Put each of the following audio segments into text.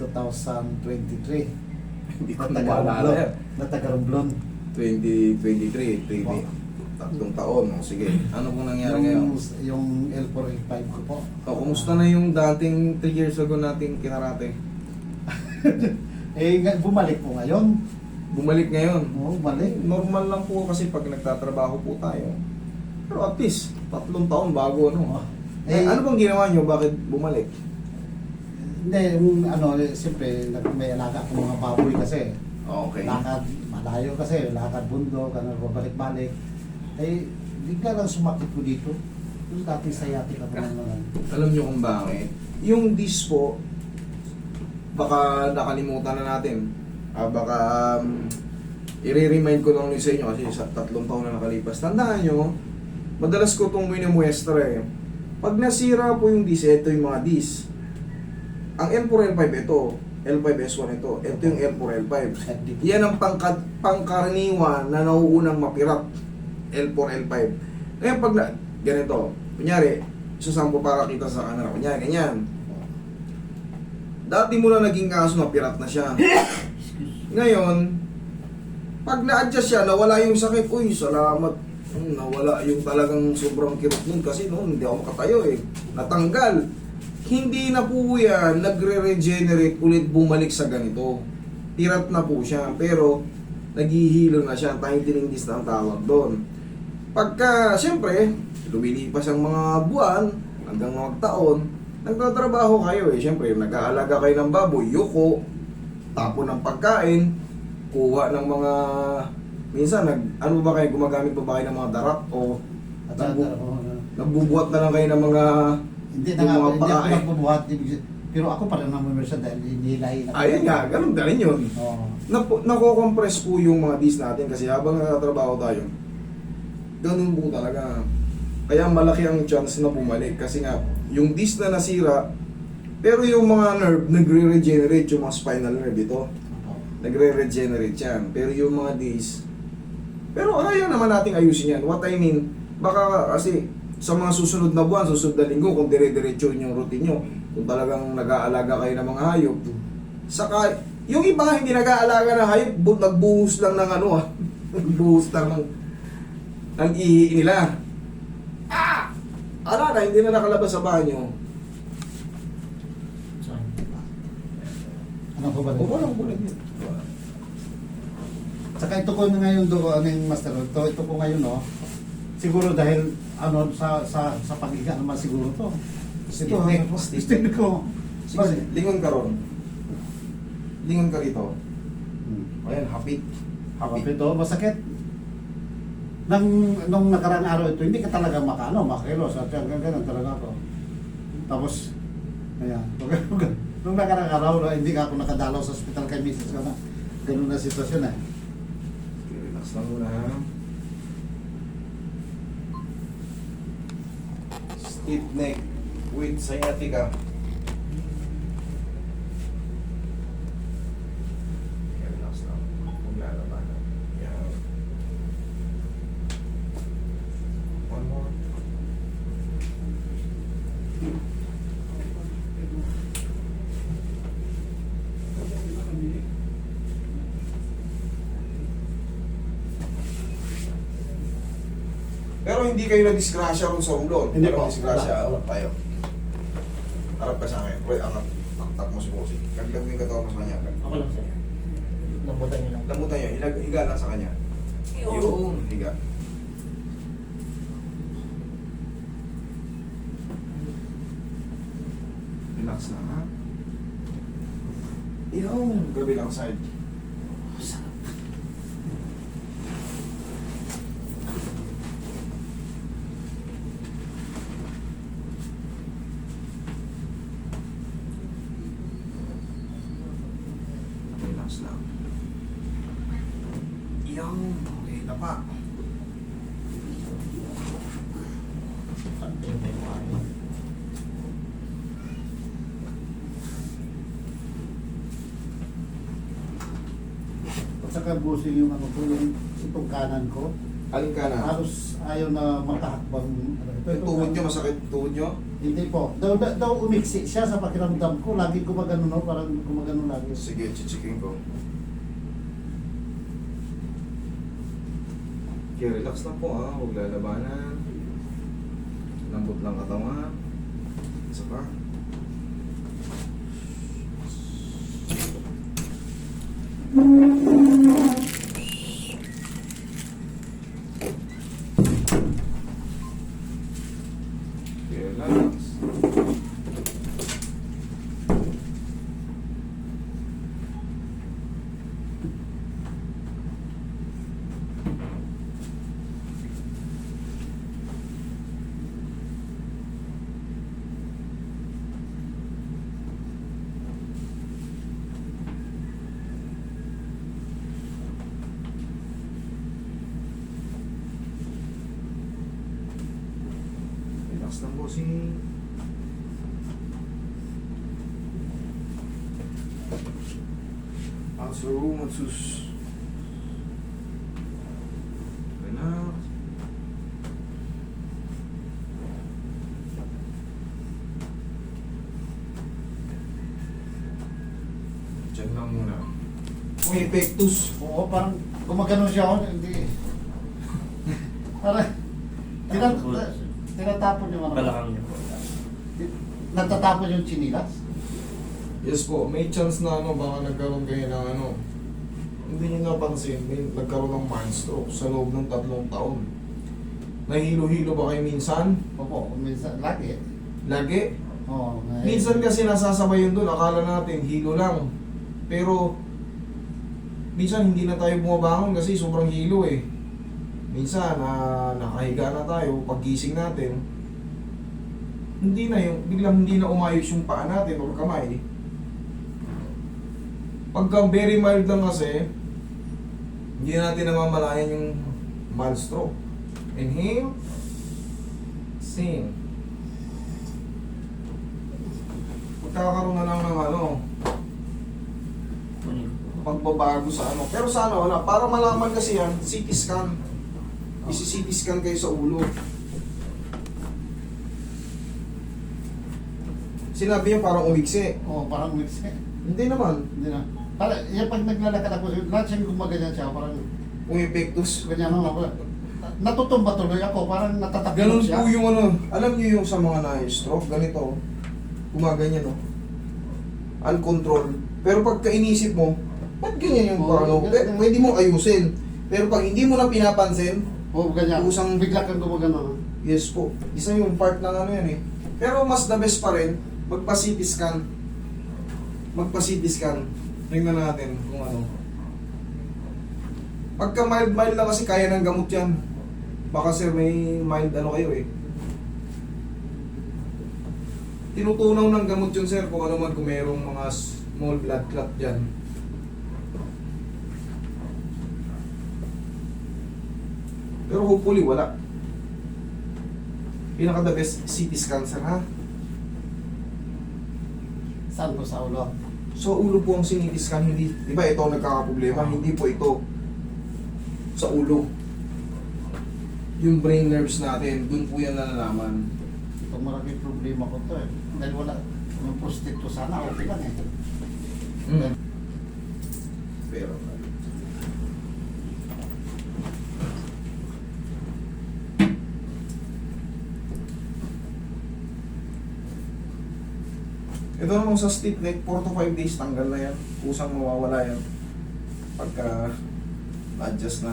2023. Hindi ko naalala yan. Natagarumblon. 2023, tatlong taon. O, sige, ano pong nangyari ngayon? Yung L485 ko po. O, kumusta na yung dating 3 years ago nating kinarate? Bumalik po ngayon. Bumalik ngayon. Oo, bumalik. Normal lang po kasi pag nagtatrabaho po tayo. Pero at least, 3 taon bago ano. Ano bang ginawa nyo? Bakit bumalik? Hindi, siyempre, may alaga ko mga baboy kasi. Okay. Lakad, malayo kasi, lakad bundok, babalik-balik. Bigla lang sumakit ko dito. Yung dati sayati ka pa naman. Alam nyo kung bakit? Yung disc po, baka nakalimutan na natin. Baka i-remind ko lang sa inyo kasi sa 3 taon na nakalipas. Tandaan nyo, madalas ko itong minimuestra eh. Pag nasira po yung disc, ito yung mga disc. Ang L4, L5 ito, L5S1 ito, ito yung L4, L5. Yan ang pangkaraniwan na nauunang mapirat, L4, L5. Ngayon pag ganito, kunyari, isasampo para kita sa camera, kunyari, ganyan. Dati mo na naging kaso, mapirat na siya. Ngayon, pag na-adjust siya, nawala yung sakit, uy, salamat. Nawala yung talagang sobrang kirot nun kasi noon hindi ako makatayo eh. Natanggal. Hindi na po yan nagre-regenerate ulit bumalik sa ganito. Pirat na po siya pero naghihilo na siya. Tightening disc na ang tawag doon. Pagka, siyempre, lumilipas ang mga buwan hanggang mga taon, nagtatrabaho kayo eh. Siyempre, nag-aalaga kayo ng baboy, yuko, tapon ng pagkain, kuha ng mga... Minsan, ano ba kayo, gumagamit pa ba kayo ng mga darak o nagbubuhat na lang kayo ng mga hindi na nga, hindi ako nagbubuhat. Pero ako pa rin naman siya dahil nilay na. Ayun nga, ganun na rin yun. Nako-compress po yung mga disc natin kasi habang nagtatrabaho tayo, ganun po talaga. Kaya malaki ang chance na bumalik kasi nga, yung disc na nasira, pero yung mga nerve, nagre-regenerate yung mga spinal nerve ito. Nagre-regenerate yan. Pero yung mga disc, pero ayaw naman nating ayusin yan. What I mean, baka kasi sa mga susunod na buwan, susunod na linggo, kung dire-diretso yung routine nyo, kung talagang nag-aalaga kayo ng mga hayop, saka, yung iba hindi nag-aalaga ng hayop, nagbuhos lang ng nagbuhos lang ng ihi nila. Ala na, hindi na nakalabas sa banyo. Ano ko ba? Walang bulag yun. Saka ito ko na ngayon yung master, ito ko ngayon siguro dahil sa paghiga naman siguro to. Ito ko. Sige, lingon ka ron. Lingon ka rito. Ayan, hapit. Hapit ito, masakit. Nung nakarang araw ito, hindi ka talaga makakilos. At ganun talaga ako. Tapos, ayan. Nung nakarang araw, hindi ka ako nakadalaw sa hospital kay Mrs. Kana. Ganun na sitwasyon eh. Relax lang muna ha. Stiff neck with sciatica. Relax lang. Huwag lalabanan. Yan. One more. Pero hindi kayo na-disgrasya ron sa umlon. Hindi Walang po. disgrasya. Wala. Tayo. Harap ka sa akin. Roy, angat. Taktak mo si Bossy. Kaglag mo yung katawan mo sa kanya. Ako lang sir. Lambutan niyo lang. Lamutan niya. Higa lang sa kanya. Yun. Higa. Relax na ha. Yun. Gabi lang side. Relax lang. Yan. Okay na pa. Pantay mo ano. At saka busing yung itong kanan ko. Alin ka na? Halos ayaw na makahakbang. Yung tuhod nyo, masakit yung tuhod nyo? Hindi po. Daw umiksi siya sa pakiramdam ko. Lagi gumagano, no? Parang gumagano lagi. Sige, chichikin ko. Okay, relax lang po ha, huwag lalabanan. Lambot lang katawan. Isa pa. Okay, relax. Relax lang bossing. Also, matsus. Relax. Diyan lang muna. Kung epektus. Oo, parang gumagano siya. Oh, hindi. Parang tinatapon yung ano. Balakang niyo po. Natatapon yung chinilas. Yes po, may chance na ano, baka nagkaroon kayo ng ano, hindi nyo napansin, may nagkaroon ng mind stroke sa loob ng 3 taon. Nahilo-hilo ba kayo minsan? Opo, minsan, lagi. Lagi? Oo. Minsan kasi nasasabay yun doon, akala natin hilo lang. Pero, minsan hindi na tayo bumabangon kasi sobrang hilo eh. Minsan, nakahiga na tayo, paggising natin, hindi na yung, biglang hindi na umayos yung paa natin o kamay. Pagka very mild lang kasi, hindi natin namamalayan yung mild stroke. Inhale, sing. Magkakaroon na lang ng ano, Kunin ko po. pagbabago sa ano. Pero sa ano, wala. Para malaman kasi yan, CT scan. Isi-CT scan kayo sa ulo. Sinabi niya parang umigsi. Oo, parang mix eh. Hindi naman. Hindi na. Parang, yung pag naglalakad ako, lahat siyang gumaganyan siya, parang Umepektus. ganyan ako. Natutumba tuloy ako, parang natatakot Ganun siya. po yung ano. Alam niyo yung sa mga na-stroke, ganito. Gumaganyan, no? Uncontrol. Pero pagka inisip mo, ba't ganyan yung Oo, paano? ganyan. Pwede mo ayusin. Pero pag hindi mo na pinapansin, Oo, ganyan. Kusang- Bigla kang gumagano. yes po. Isa yung part ng ano yan eh. Pero mas the best pa rin, magpa-CT scan. Magpa-CT scan. Tingnan natin kung ano. Pagka mild lang kasi kaya ng gamot yan. Baka sir may mild ano kayo eh. Tinutunaw ng gamot yun sir kung ano man kung mayroong mga small blood clot dyan. Pero hopefully wala. Pinaka the best CT scan sir ha. Saan ko sa ulo? So ulo po ang CT scan, hindi, di ba ito ang nagkakaproblema, hindi po ito sa ulo. Yung brain nerves natin, dun po yan nalalaman. Ito maraming problema ko to eh. Dahil wala, yung prostate ko sana, okay lang eh. Pero, ito naman sa stiff neck, 4 to 5 days tanggal na yan. Kusang mawawala yan. Pagka adjust na.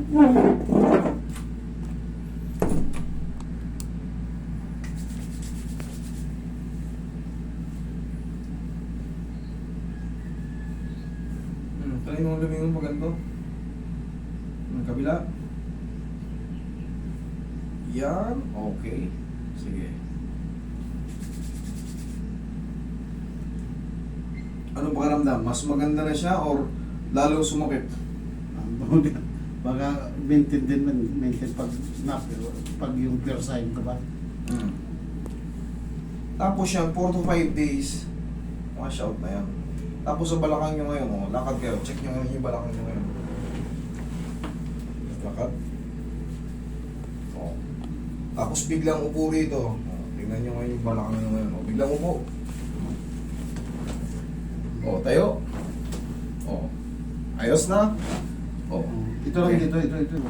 Try mo lumingon pa ganito. Kabila. Yan. Okay. Sige. Ano pakiramdam? Mas maganda na siya or lalo sumakit? Baga maintain din man, maintain pag snap, pag yung pure sign ko ba? Tapos yan, 4 to 5 days, wash out na yan. Tapos sa balakang nyo ngayon, oh, lakad kayo. Check nyo ngayon yung balakang nyo ngayon. Lakad. Oh. Tapos biglang upo rito. Oh, tingnan nyo ngayon yung balakang nyo ngayon. Oh, biglang upo. Oh, tayo. Oh. Ayos na. Oh. Ito lang, ito.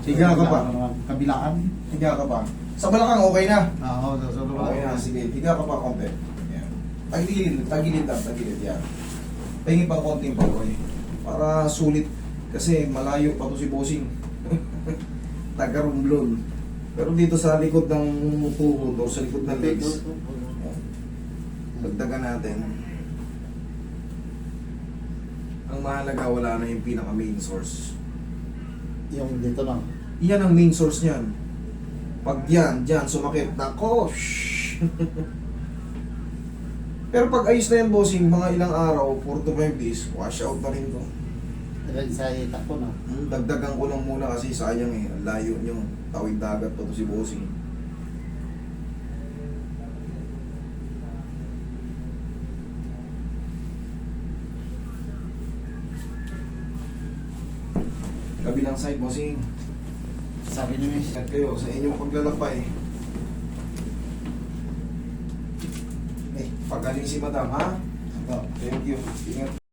Higa ka pa. Kabilaan. Higa ka pa. Sa balakang okay na. Oo, sa Okay na, sige. Higa ka pa konti. Yan. Tagilid lang, tagilid. Yan. Pahingi pang konting bagoy. Para sulit. Kasi malayo pa to si Bossing. Taga-Romblon. Pero dito sa likod ng tuhod o sa likod ng legs, dagdagan natin. Ang mahalaga, wala na yung pinaka main source. Yung dito lang. Iyan ang main source niyan. Pag yan, dyan, sumakit, nako, shhh. Pero pag ayos na yan, bossing, mga ilang araw, 4 to 5 days, wash out na rin to. Ilan sa itak ko na. Dagdagan ko lang muna kasi sayang eh, ang layo nyo. Tawid dagat pa to si bossing. Kabilang side, bossing. Sabi ni Miss. Ingat kayo sa inyong paglalakbay. Pagaling si madam, ha? Ito. Thank you. Ingat.